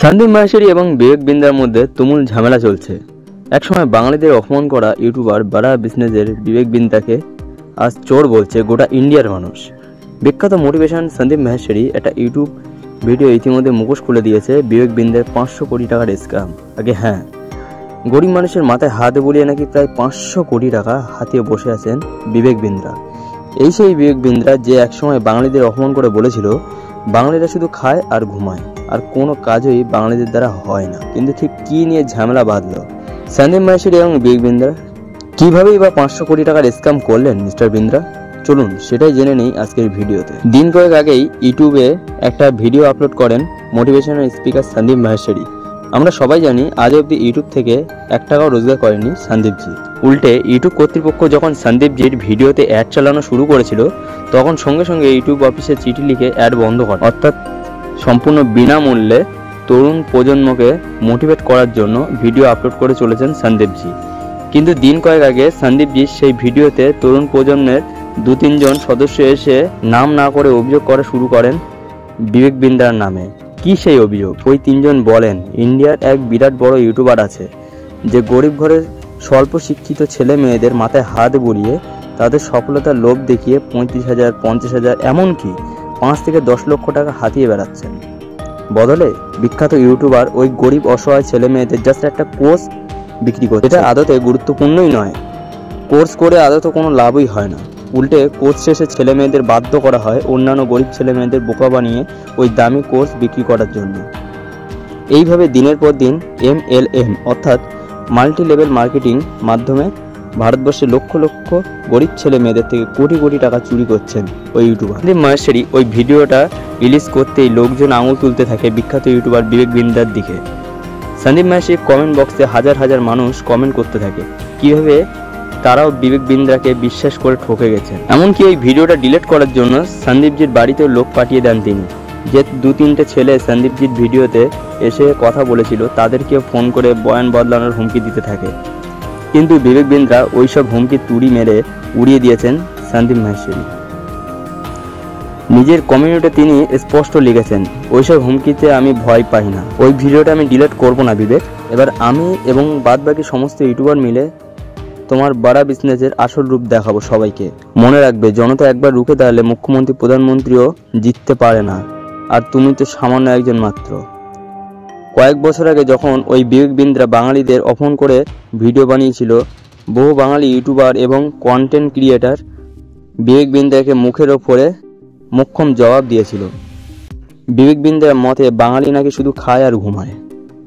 সন্দীপ মাহেশ্বরী এবং বিবেক বিন্দ্রার মধ্যে তুমুল ঝামেলা চলছে। একসময় বাঙালিদের অপমান করা ইউটিউবার বাড়া বিজনেসের বিবেক বিন্দ্রাকে আজ চোর বলছে গোটা ইন্ডিয়ার মানুষ। বিখ্যাত মোটিভেশন সন্দীপ মাহেশ্বরী একটা ইউটিউব ভিডিও ইতিমধ্যে মুখোশ খুলে দিয়েছে বিবেক বিন্দ্রার 500 কোটি টাকার স্ক্যাম। আগে হ্যাঁ, গরিব মানুষের মাথায় হাত বুলিয়ে নাকি প্রায় 500 কোটি টাকা হাতিয়ে বসে আছেন বিবেক বিন্দ্রা। এই সেই বিবেক বিন্দ্রা যে একসময় বাঙালিদের অপমান করে বলেছিল বাঙালিরা শুধু খায় আর ঘুমায়, আর কোনো কাজই বাঙালিদের দ্বারা হয় না। কিন্তু ঠিক কী নিয়ে ঝামেলা বাঁধলো সন্দীপ মাহেশ্বরী এবং বিবেক বিন্দ্রা? কীভাবেই বা 500 কোটি টাকার স্ক্যাম করলেন মিস্টার বিন্দ্রা? চলুন সেটাই জেনে নেই আজকের ভিডিওতে। দিন কয়েক আগেই ইউটিউবে একটা ভিডিও আপলোড করেন মোটিভেশনাল স্পিকার সন্দীপ মাহেশ্বরী। আমরা সবাই জানি আজ অবধি ইউটিউব থেকে 1 টাকাও রোজগার করেনি সন্দীপজি। উল্টে ইউটিউব কর্তৃপক্ষ যখন সন্দীপজির ভিডিওতে অ্যাড চালানো শুরু করেছিল তখন সঙ্গে সঙ্গে ইউটিউব অফিসে চিঠি লিখে অ্যাড বন্ধ করে, অর্থাৎ সম্পূর্ণ বিনামূল্যে তরুণ প্রজন্মকে মোটিভেট করার জন্য ভিডিও আপলোড করে চলেছেন সন্দীপজি। কিন্তু দিন কয়েক আগে সন্দীপজি সেই ভিডিওতে তরুণ প্রজন্মের 2-3 জন সদস্য এসে নাম না করে অভিযোগ করা শুরু করেন বিবেক বিন্দ্রার নামে। কি সেই অভিযোগ? ওই 3 জন বলেন ইন্ডিয়ার এক বিরাট বড় ইউটিউবার আছে যে গরিব ঘরের স্বল্প শিক্ষিত ছেলে মেয়েদের মাথায় হাত বুলিয়ে তাদের সফলতার লোভ দেখিয়ে 35,000, 50,000 এমনকি 5 থেকে 10 লক্ষ টাকা হাতিয়ে বেড়াচ্ছেন। বদলে বিখ্যাত ইউটিউবার ওই গরিব অসহায় ছেলে মেয়েদের জাস্ট একটা কোর্স বিক্রি করছে। এটা আদতে গুরুত্বপূর্ণই নয়, কোর্স করে আদতে কোনো লাভই হয় না। উল্টে কোর্স শেষে ছেলে মেয়েদের বাধ্য করা হয় অন্যান্য গরিব ছেলে মেয়েদের বোকা বানিয়ে ওই দামি কোর্স বিক্রি করার জন্য। এইভাবে দিনের পর দিন MLM অর্থাৎ মাল্টি লেভেল মার্কেটিং মাধ্যমে ভারতবর্ষে লক্ষ লক্ষ গরিব ছেলে মেয়েদের থেকে কোটি কোটি টাকা চুরি করছেন ওই ইউটিউবার সন্দীপ মাহেশ্বরী। ওই ভিডিওটা রিলিজ করতেই লোকজন আঙুল তুলতে থাকে বিখ্যাত ইউটিউবার বিবেক বিন্দ্রার দিকে। সন্দীপ মাহেশ্বরীর কমেন্ট বক্সে হাজার হাজার মানুষ কমেন্ট করতে থাকে কিভাবে তারাও বিবেক বিন্দ্রাকে বিশ্বাস করে ঠকে গেছেন। এমনকি ওই ভিডিওটা ডিলিট করার জন্য সন্দীপজির বাড়িতেও লোক পাঠিয়ে দেন তিনি। যে 2-3টে ছেলে সন্দীপজির ভিডিওতে এসে কথা বলেছিল তাদেরকে ফোন করে বয়ান বদলানোর হুমকি দিতে থাকে। কিন্তু বিবেক বিন্দ্রা ওইসব হুমকি তুড়ি মেরে উড়িয়ে দিয়েছেন সন্দীপ মাহেশ্বরী। নিজের কমিউনিটিতে তিনি স্পষ্ট লিখেছেন ওইসব হুমকিতে আমি ভয় পাই না, ওই ভিডিওটা আমি ডিলিট করব না বিবেক। এবার আমি এবং বাদবাকি সমস্ত ইউটিউবার মিলে তোমার বড়া বিজনেসের আসল রূপ দেখাবো সবাইকে। মনে রাখবে জনতা একবার রুখে দাঁড়ালে মুখ্যমন্ত্রী প্রধানমন্ত্রীও জিততে পারে না, আর তুমি তো সামান্য একজন মাত্র। কয়েক বছর আগে যখন ওই বিবেক বিন্দ্রা বাঙালিদের অপমান করে ভিডিও বানিয়েছিল, বহু বাঙালি ইউটিউবার এবং কন্টেন্ট ক্রিয়েটার বিবেক বিন্দ্রাকে মুখের ওপরে মোক্ষম জবাব দিয়েছিল। বিবেক বিন্দ্রার মতে বাঙালি নাকি শুধু খায় আর ঘুমায়।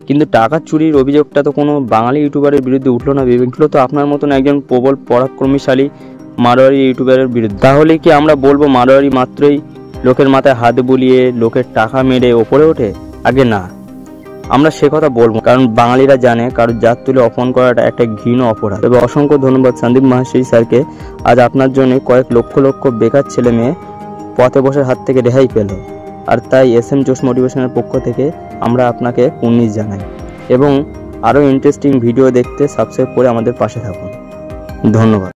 কিন্তু টাকা চুরির অভিযোগটা তো কোনো বাঙালি ইউটিউবারের বিরুদ্ধে উঠলো না বিবেক, তো আপনার মতন একজন প্রবল পরাক্রমশালী মারোয়ারি ইউটিউবারের বিরুদ্ধে। তাহলে কি আমরা বলবো মারোয়ারি মাত্রই লোকের মাথায় হাত বুলিয়ে লোকের টাকা মেরে ওপরে ওঠে? আগে না, আমরা সে কথা বলবো, কারণ বাঙালিরা জানে কারোর জাত তুলে অপমান করাটা একটা ঘৃণ্য অপরাধ। তবে অসংখ্য ধন্যবাদ সন্দীপ মাহেশ্বরী স্যারকে। আজ আপনার জন্য কয়েক লক্ষ লক্ষ বেকার ছেলে মেয়ে পথে বসার হাত থেকে রেহাই পেল। আর তাই SM জোশ মোটিভেশনের পক্ষ থেকে আমরা আপনাকে কুর্নিশ জানাই এবং আরও ইন্টারেস্টিং ভিডিও দেখতে সাবস্ক্রাইব করে আমাদের পাশে থাকুন। ধন্যবাদ।